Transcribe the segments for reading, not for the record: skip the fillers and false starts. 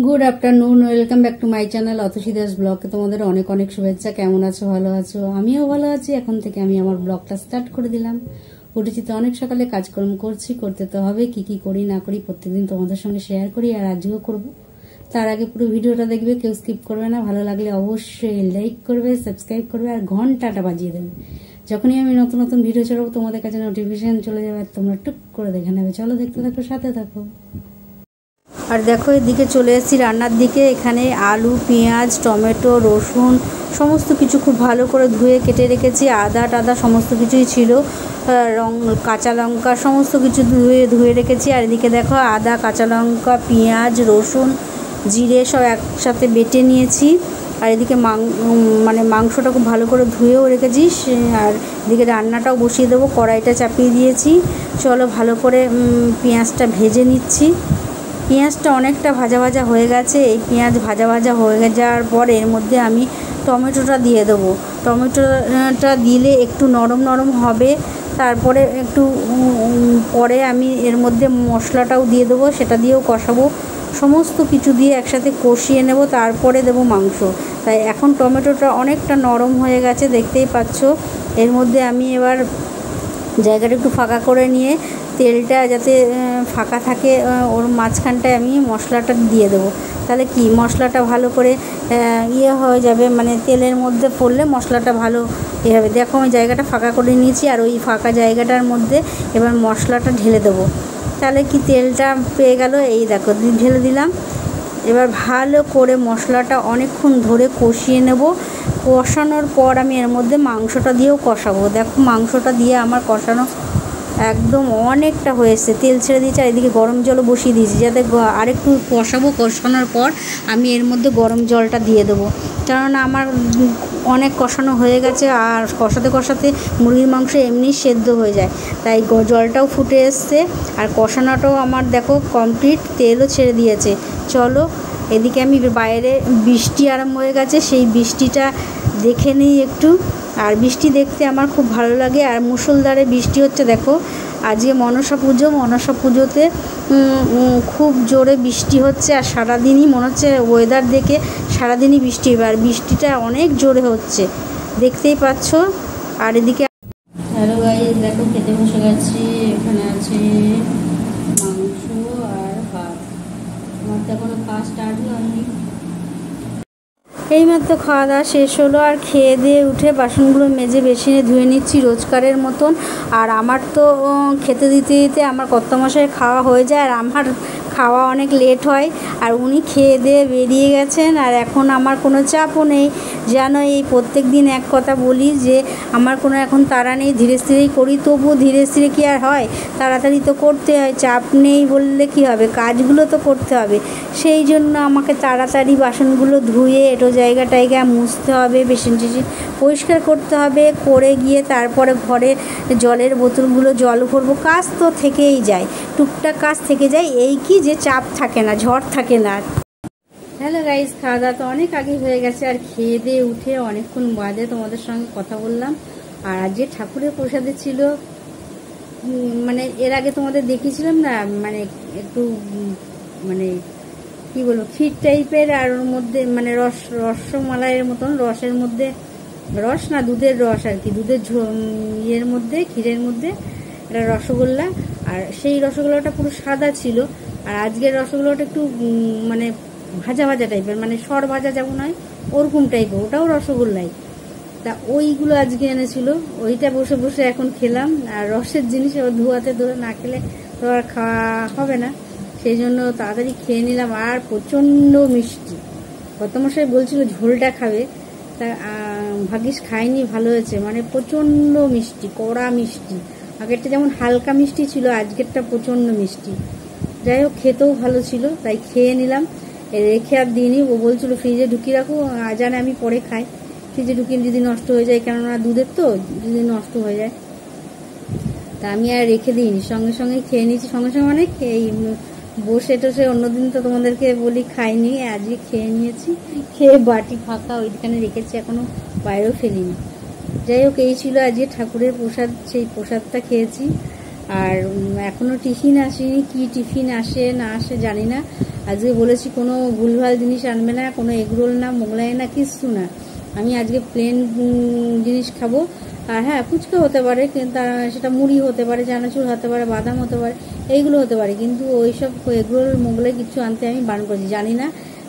Good afternoon, welcome back to my channel Atasi Das ব্লগে তোমাদের অনেক অনেক শুভেচ্ছা। কেমন আছো? ভালো আছো? আমিও ভালো আছি। এখন থেকে আমি আমার ব্লগটা স্টার্ট করে দিলাম। উঠেছি তো অনেক সকালে, কাজকর্ম করছি, করতে তো হবে। কি কি করি না করি প্রত্যেকদিন তোমাদের সঙ্গে শেয়ার করি, আর আজকেও করবো। তার আগে পুরো ভিডিওটা দেখবে, কেউ স্কিপ করবে না। ভালো লাগলে অবশ্যই লাইক করবে, সাবস্ক্রাইব করবে আর ঘন্টাটা বাজিয়ে দেবে। যখনই আমি নতুন নতুন ভিডিও ছাড়বো তোমাদের কাছে নোটিফিকেশন চলে যাবে, তোমরা টুক করে দেখে নেবে। চলো দেখতে থাকো, সাথে থাকো। আর দেখো এদিকে চলে এসেছি রান্নার দিকে। এখানে আলু, পেঁয়াজ, টমেটো, রসুন সমস্ত কিছু খুব ভালো করে ধুয়ে কেটে রেখেছি। আদা টাদা সমস্ত কিছুই ছিল, কাঁচা লঙ্কা সমস্ত কিছু ধুয়ে রেখেছি। আর এদিকে দেখো আদা, কাঁচা লঙ্কা, পেঁয়াজ, রসুন, জিরে সব একসাথে বেটে নিয়েছি। আর এদিকে মাংসটা খুব ভালো করে ধুয়েও রেখেছি। আর এদিকে রান্নাটাও বসিয়ে দেবো, কড়াইটা চাপিয়ে দিয়েছি। চলো ভালো করে পেঁয়াজটা ভেজে নিচ্ছি। পেঁয়াজটা অনেকটা ভাজা ভাজা হয়ে গেছে। এই পেঁয়াজ ভাজা ভাজা হয়ে যাওয়ার পর এর মধ্যে আমি টমেটোটা দিয়ে দেবো। টমেটোটা দিলে একটু নরম নরম হবে। তারপরে একটু পরে আমি এর মধ্যে মশলাটাও দিয়ে দেবো, সেটা দিয়েও কষাবো। সমস্ত কিছু দিয়ে একসাথে কষিয়ে নেব, তারপরে দেবো মাংস। তাই এখন টমেটোটা অনেকটা নরম হয়ে গেছে, দেখতেই পাচ্ছ। এর মধ্যে আমি এবার জায়গাটা একটু ফাঁকা করে নিয়ে, তেলটা যাতে ফাঁকা থাকে ওর মাঝখানটায় আমি মশলাটা দিয়ে দেবো। তাহলে কি মশলাটা ভালো করে হয়ে যাবে, মানে তেলের মধ্যে পড়লে মশলাটা ভালো হবে। দেখো আমি জায়গাটা ফাঁকা করে নিয়েছি, আর ওই ফাঁকা জায়গাটার মধ্যে এবার মশলাটা ঢেলে দেবো। তাহলে কি তেলটা পেয়ে গেল। এই দেখো ঢেলে দিলাম। এবার ভালো করে মশলাটা অনেকক্ষণ ধরে কষিয়ে নেব। কষানোর পর আমি এর মধ্যে মাংসটা দিয়েও কষাবো। দেখো মাংসটা দিয়ে আমার কষানো একদম অনেকটা হয়েছে, তেল ছেড়ে দিয়েছি। আর এদিকে গরম জলও বসিয়ে দিয়েছি, যাতে আরেকটু কষাবো। কষানোর পর আমি এর মধ্যে গরম জলটা দিয়ে দেবো, কেননা আমার অনেক কষানো হয়ে গেছে। আর কষাতে কষাতে মুরগির মাংস এমনি সেদ্ধ হয়ে যায়, তাই জলটাও ফুটে এসছে। আর কষানোটাও আমার দেখো কমপ্লিট, তেলও ছেড়ে দিয়েছে। চলো এদিকে আমি বাইরে বৃষ্টি আরম্ভ হয়ে গেছে, সেই বৃষ্টিটা দেখে নিই একটু। আর বৃষ্টি দেখতে আমার খুব ভালো লাগে। আর মুষলধারে বৃষ্টি হচ্ছে। দেখো আজকে মনসা পুজোতে খুব জোরে বৃষ্টি হচ্ছে। আর সারাদিনই মনে হচ্ছে ওয়েদার দেখে সারাদিনই বৃষ্টি হবে, আর বৃষ্টিটা অনেক জোরে হচ্ছে, দেখতেই পাচ্ছ। আর এদিকে হ্যালো গাইস, দেখো খেতে বসে গেছি। এখানে আছে মাংস আর ভাত। আমার তো এখনো খাওয়া স্টার্ট হয়নি। এইমাত্র খাওয়া দাওয়া শেষ হলো, আর খেয়ে দিয়ে উঠে বাসনগুলো মেজে বেসিনে ধুয়ে নিচ্ছি রোজকারের মতন। আর আমার তো খেতে দিতে দিতে আমার কর্তামশাই খাওয়া হয়ে যায়, আর আমার খাওয়া অনেক লেট হয়। আর উনি খেয়ে দিয়ে বেরিয়ে গেছেন, আর এখন আমার কোনো চাপও নেই। যেন এই প্রত্যেক দিন এক কথা বলি যে আমার কোনো এখন তাড়া নেই, ধীরে স্থিরেই করি। তবুও ধীরে স্থিরে কি আর হয়, তাড়াতাড়ি তো করতে হয়। চাপ নেই বললে কি হবে, কাজগুলো তো করতে হবে। সেই জন্য আমাকে তাড়াতাড়ি বাসনগুলো ধুয়ে এটো জায়গা মুছতে হবে, বেসিন টেসিন পরিষ্কার করতে হবে। করে গিয়ে তারপরে ঘরে জলের বোতলগুলো জল ভরবো। কাজ তো থেকেই যায়, টুকটাক কাজ থেকে যায়। এই কি যে চাপ থাকে না, ঝড় থাকে না। হ্যালো গাইস, খাওয়া দাওয়া তো অনেক আগে হয়ে গেছে। আর খেয়ে দিয়ে উঠে অনেকক্ষণ বাদে তোমাদের সঙ্গে কথা বললাম। আর আজকে ঠাকুরের প্রসাদে ছিল, মানে এর আগে তোমাদের দেখিয়েছিলাম না, মানে একটু মানে কি বলবো, ক্ষীর টাইপের। আর ওর মধ্যে মানে রসমালাইয়ের মতন, রসের মধ্যে রস না, দুধের রস আর কি, দুধের ইয়ের মধ্যে, ক্ষীরের মধ্যে একটা রসগোল্লা। আর সেই রসগোল্লাটা পুরো সাদা ছিল। আর আজকের রসগোল্লাটা একটু মানে ভাজা ভাজা টাইপের, মানে সর ভাজা যেমন হয় ওরকম টাইপের, ওটাও রসগোল্লাই। তা ওইগুলো আজকে এনেছিল, ওইটা বসে বসে এখন খেলাম। আর রসের জিনিস ধোয়াতে ধরে না খেলে তো আর খাওয়া হবে না, সেই জন্য তাড়াতাড়ি খেয়ে নিলাম। আর প্রচণ্ড মিষ্টি, কর্তামশাই বলছিল ঝোলটা খাবে, তা ভাগ্যিস খাইনি, ভালো হয়েছে। মানে প্রচণ্ড মিষ্টি, কড়া মিষ্টি। আগেরটা যেমন হালকা মিষ্টি ছিল, আজকেরটা প্রচণ্ড মিষ্টি। যাই হোক খেতেও ভালো ছিল, তাই খেয়ে নিলাম। রেখে আর দিইনি, ও বলছিল ফ্রিজে ঢুকিয়ে রাখো, জানে আমি পরে খাই। ফ্রিজে ঢুকিয়ে যদি নষ্ট হয়ে যায়, কেননা দুধের তো যদি নষ্ট হয়ে যায়, তা আমি আর রেখে দিইনি, সঙ্গে সঙ্গে খেয়ে নিয়েছি। সঙ্গে সঙ্গে মানে খেয়ে বসে টসে, অন্যদিন তো তোমাদেরকে বলি খাইনি, আজকে খেয়ে নিয়েছি। খেয়ে বাটি ফাঁকা ওইখানে রেখেছি, এখনো বাইরেও ফেলিনি। যাই হোক এই ছিল আজকে ঠাকুরের প্রসাদ, সেই প্রসাদটা খেয়েছি। আর এখনও টিফিন আসেনি, কি টিফিন আসে না আসে জানি না। আজকে বলেছি কোনো ভুলভাল জিনিস আনবে না, কোনো এগরোল না, মোগলাই না, কিচ্ছু না। আমি আজকে প্লেন জিনিস খাবো। আর হ্যাঁ, ফুচকা হতে পারে, কিন্তু সেটা মুড়ি হতে পারে, চানাচুর হতে পারে, বাদাম হতে পারে, এইগুলো হতে পারে, কিন্তু ওইসব এগরোল মোগলাই কিছু আনতে আমি বারণ করেছি। জানি না,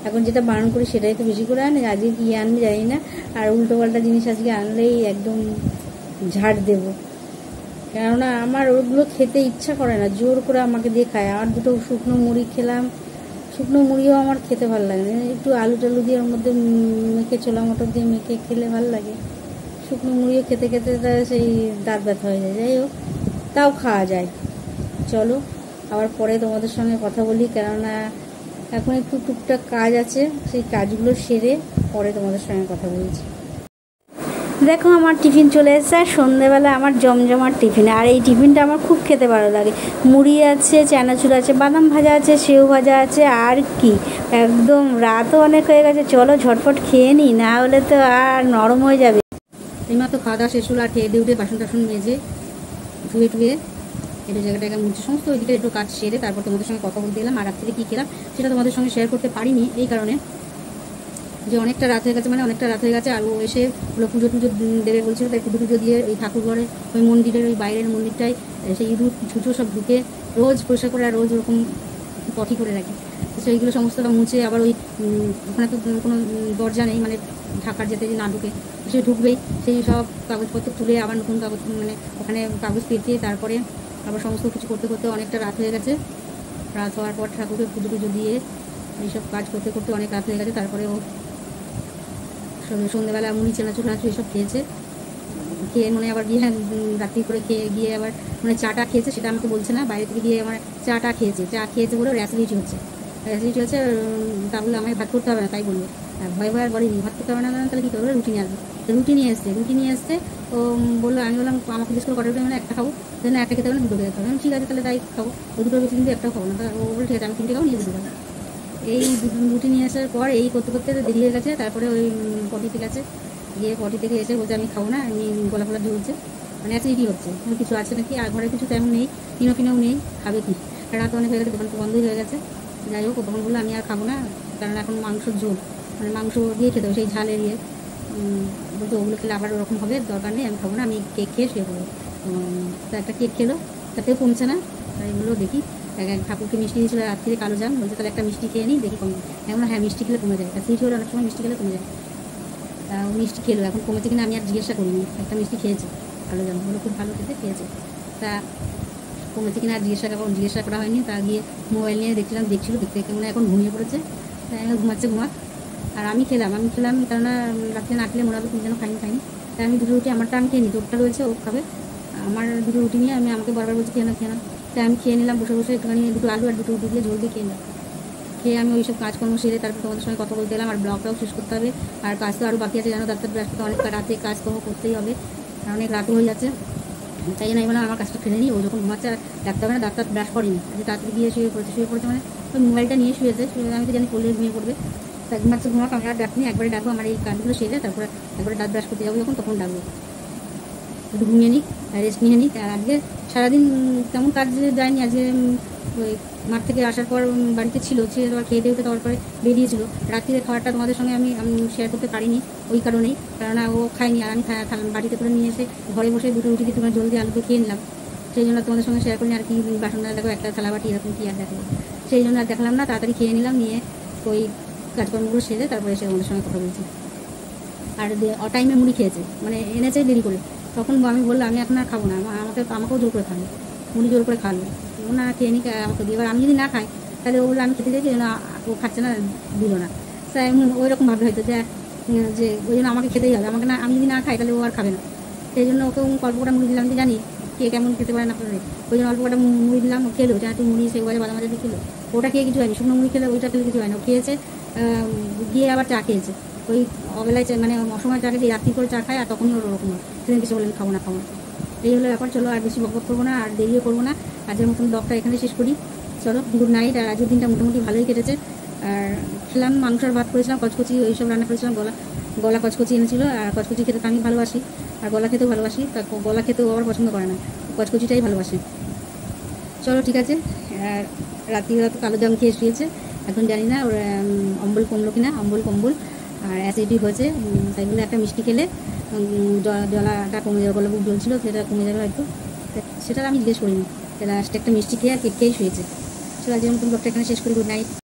এখন যেটা বারণ করি সেটাই তো বেশি করে আনে, আজকে কী আনবে জানি না। আর উল্টোপাল্টা জিনিস আজকে আনলেই একদম ঝাড় দেবো, কেননা আমার ওগুলো খেতে ইচ্ছা করে না, জোর করে আমাকে দিয়ে খায়। আর দুটো শুকনো মুড়ি খেলাম, শুকনো মুড়িও আমার খেতে ভালো লাগে না, একটু আলু টালু দিয়ে ওর মধ্যে মেখে, ছোলা মটর দিয়ে মেখে খেলে ভালো লাগে। শুকনো মুড়িও খেতে খেতে সেই দাঁত ব্যথা হয়ে যায়। যাই হোক, তাও খাওয়া যায়। চলো আবার পরে তোমাদের সঙ্গে কথা বলি, কেননা এখন একটু টুকটাক কাজ আছে, সেই কাজগুলো সেরে পরে তোমাদের সঙ্গে কথা বলছি। দেখো আমার টিফিন চলে এসেছে, আর সন্ধ্যেবেলা আমার জমজমার টিফিন। আর এই টিফিনটা আমার খুব খেতে ভালো লাগে। মুড়ি আছে, চানাচুর আছে, বাদাম ভাজা আছে, সেও ভাজা আছে, আর কি, একদম রাতও অনেক হয়ে গেছে। চলো ঝটফট খেয়ে নিই, না হলে তো আর নরম হয়ে যাবে। এইমাত্র খাওয়া দাওয়া শেষ হলো, আর খেয়ে দিয়ে উঠে বাসন টাসন মেজে ধুয়ে টুয়ে একটু জায়গাটাকে মুছে সমস্ত ওইদিকে একটু কাজ সেরে তারপর তোমাদের সঙ্গে কথা বলতে এলাম। আর রাত্রে কী খেলাম সেটা তোমাদের সঙ্গে শেয়ার করতে পারিনি, এই কারণে যে অনেকটা রাত হয়ে গেছে, মানে অনেকটা রাত হয়ে গেছে। আর ও এসে ওগুলো পুজো টুজো দেবে বলছিল, তাই পুজো টুজো দিয়ে ওই ঠাকুর ঘরে, ওই মন্দিরের ওই বাইরের মন্দিরটায় সেই ইঁদুর ছুঁচো সব ঢুকে রোজ পরিষ্কার করে, আর রোজ ওরকম পটি করে রাখি। সেইগুলো সমস্তটা মুছে আবার ওই ওখানে তো কোনো দরজা নেই, মানে ঢাকার যাতে না ঢুকে, সে ঢুকবেই, সেই সব কাগজপত্র তুলে আবার নতুন কাগজ, মানে ওখানে কাগজ পেঁচিয়ে তারপরে আবার সমস্ত কিছু করতে করতে অনেকটা রাত হয়ে গেছে। রাত হওয়ার পর ঠাকুরকে পুজো টুজো দিয়ে এইসব কাজ করতে করতে অনেক রাত হয়ে গেছে। তারপরে ও সন্ধ্যেবেলা মুড়ি চানাচুর এসব খেয়েছে, খেয়ে মনে আবার গিয়ে রাত্রি করে খেয়ে গিয়ে আবার মানে চাটা খেয়েছে, সেটা আমাকে বলছে না, বাইরে থেকে গিয়ে আমার চাটা খেয়েছে বলে ওর অ্যাসিডিটি হচ্ছে। তাহলে আমায় ভাত করতে হবে না তাই বললো। আর ভয় ভয় আর বলেনি ভাত করতে হবে না, তাহলে কী করবো, রুটি নিয়ে আসবে। তো রুটি নিয়ে আসতে ও বললো, আমি বললাম আমাকে জিজ্ঞেস করে কটা রুটি, মানে একটা খাবো, না একটা খেতে হবে না, দুটো খেতে হবে। ঠিক আছে তাহলে তাই খাবো, ও দুটোর বেশি কিন্তু একটাও খাবো না। ও বলে ঠিক আছে আমি 3টে খাবো, নিয়ে দুটো খাবো। এই রুটি নিয়ে আসার পর এই করতে করতে দেরি হয়ে গেছে। তারপরে ওই পটিতে গেছে, গিয়ে পটি থেকে এসে বলছে আমি খাবো না, আমি গলা ফলা ঝুলছে, মানে অ্যাসিডিটি হচ্ছে, কিছু আছে নাকি। আর ঘরে কিছু তেমন নেই, ফিনাও নেই, খাবে কি, রাত অনেক হয়ে গেছে, দোকান তো বন্ধই হয়ে গেছে। যাই হোক, তখন বললো আমি আর খাবো না, কারণ এখন মাংসর ঝোল, মানে মাংস দিয়ে খেতে হবে সেই ঝালের ইয়ে। বলতো ওগুলো খেলে আবার ওরকম হবে, দরকার নেই, আমি খাবো না, আমি কেক খেয়ে শুয়ে পড়বো। তো একটা কেক খেলো, তাতেও কমছে না। তাই বললো দেখি, ঠাকুরকে মিষ্টি দিয়েছিল রাত্রিরে কালো জাম, বলছে তাহলে একটা মিষ্টি খেয়ে নিই, দেখি কমে। এখন হ্যাঁ মিষ্টি খেলে কমে যায়, সিট হলে অনেক সময় মিষ্টি খেলে কমে যায়। মিষ্টি খেলো, এখন কমেছে কিনা আমি আর জিজ্ঞাসা করিনি, একটা মিষ্টি খেয়েছে কালো জাম, বলে খুব ভালো খেতে, খেয়েছে। তা কমেছে কিনা আর জিজ্ঞাসা করা হয়নি। তা গিয়ে মোবাইল নিয়ে দেখতে দেখতে মনে এখন ঘুমিয়ে পড়েছে, ঘুমাক। আর আমি খেলাম, কেননা রাত্রে না খেলে মোড়াবে, তুমি যেন খাইনি। তাই আমি দুটো রুটি, আমারটা আমি খেয়ে নিই, ওটা রয়েছে ও খাবে। আমার দুটো রুটি নিয়ে আমাকে বারবার বলছি খেয়ে না। তাই আমি খেয়ে নিলাম বসে বসে, একটুখানি দুটো আলু আর দুটো রুটি দিয়ে ঝোল দিয়ে খেয়ে নিলাম। খেয়ে আমি ওইসব কাজকর্ম সেরে তারপর তোমাদের সঙ্গে কথা বলতে এলাম। আর ব্লগটাও শেষ করতে হবে, আর কাজ তো আরও বাকি আছে, জানো ডাক্তার ব্রাশ করতে অনেক রাতে কাজকর্ম করতেই হবে, আর অনেক রাতে হয়ে যাচ্ছে। তাই জন্য আমি বললাম আমার কাজটা ফেলে নিই, ও যখন ঘুমাচ্ছে আর ডাক্তার হবে না, ডাক্তার ব্রাশ করেনি, আজকে তাড়াতাড়ি গিয়ে শুয়ে পড়েছে, মানে ওই মোবাইলটা নিয়ে শুয়েছে, আমি তো জানি করলে ঘুমিয়ে পড়বে। তাই ঘুমাক, আমি আর ডাকিনি, একবারে ডাকবো আমার এই কাজগুলো সেরে, তারপরে একবারে দাঁত ব্রাশ করতে যাবো যখন, তখন ডাকবো, একটু ঘুমিয়ে নিই, রেস্ট নিয়ে নিই। আর আজকে সারাদিন তেমন কাজ যায়নি, আজকে ওই মাঠ থেকে আসার পর বাড়িতে ছিল আবার খেয়ে দিয়ে উঠে তারপরে বেরিয়েছিল। রাত্রিরে খাবারটা তোমাদের সঙ্গে আমি শেয়ার করতে পারিনি ওই কারণেই, কারণ ও খায়নি, আর আমি বাড়িতে করে নিয়ে এসে ঘরে বসে দুটো রুটি দিয়ে তোমার জল দিয়ে আলুকে খেয়ে নিলাম। সেই জন্য তোমাদের সঙ্গে শেয়ার করিনি। আর কি বাসন দেখো একটা থালা বাটি এরকম কি আর দেখো, সেই জন্য আর দেখলাম না, তাড়াতাড়ি খেয়ে নিলাম, নিয়ে ওই কাজকর্মগুলো সেরে তারপরে এসে আমাদের সঙ্গে কথা বলছি। আর অটাইমে মুড়ি খেয়েছে, মানে এনেছে দেরি করে, তখন আমি বললাম আমি এখন আর খাবো না, আমাকেও জোর করে খাবো, মুড়ি জোর করে খাওয়ালো, ও না খেয়ে নিই আমাকে দিয়ে। এবার আমি যদি না খাই তাহলে ও বললো আমি খেতে চাইছি না, ও খাচ্ছে না, দিল না। তাই ওই রকম ভাবে হয়তো যে ওই জন্য আমাকে খেতেই হবে, আমাকে না, আমি যদি না খাই তাহলে ও আর খাবে না। সেই জন্য ওকে অল্প কটা মুড়ি দিলাম, আমি জানি কে কেমন খেতে পারে না পারে, ওই জন্য অল্প কটা মুড়ি দিলাম, ও খেলো, একটু মুড়ি সেই বাজে বাদাম দিয়ে খেলো, ওটা খেয়ে কিছু হয়নি, শুকনো মুড়ি খেলে ওইটা খেলে কিছু হয় না, ও খেয়েছে, গিয়ে আবার চা খেয়েছে, ওই অবেলায় মানে অসময় চা খেয়ে রাত্রি করে চা খায়, আর তখনই ওর ওরকম হয়, সেদিন কিছু বলেন খাবো না। এই হলো ব্যাপার। চলো আর বেশি বকবক করবো না, আর দেরিও করবো না, আজকের মতন ব্লগটা এখানে শেষ করি। চলো গুড নাইট। আর আজকের দিনটা মোটামুটি ভালোই কেটেছে। আর খেলাম, মাংস আর ভাত করেছিলাম, কচকচি ওইসব রান্না করেছিলাম, গলা কচকচি এনেছিল, আর কচকচি খেতে আমি ভালোবাসি, আর গলা খেতেও ভালোবাসি, তা গলা খেতেও আবার পছন্দ করে না, কচকচিটাই ভালোবাসে। চলো ঠিক আছে। রাত্রিবেলা তো কালো জাম খেয়ে শুয়েছে, এখন জানি না ওর অম্বল কমলো কিনা, অম্বল কম্বল আর অ্যাসিডি হয়েছে, তাই বলে একটা মিষ্টি খেলে জলাটা কমে যাবে, গলা বুক জ্বলছিল সেটা কমে যাবে হয়তো, সেটা আমি জিজ্ঞেস করিনি। লাস্টে একটা মিষ্টি খেয়ে আর কেক খেয়েই শুয়েছে। চলো আজকের মতন ব্লগটা এখানে শেষ করি। Good night.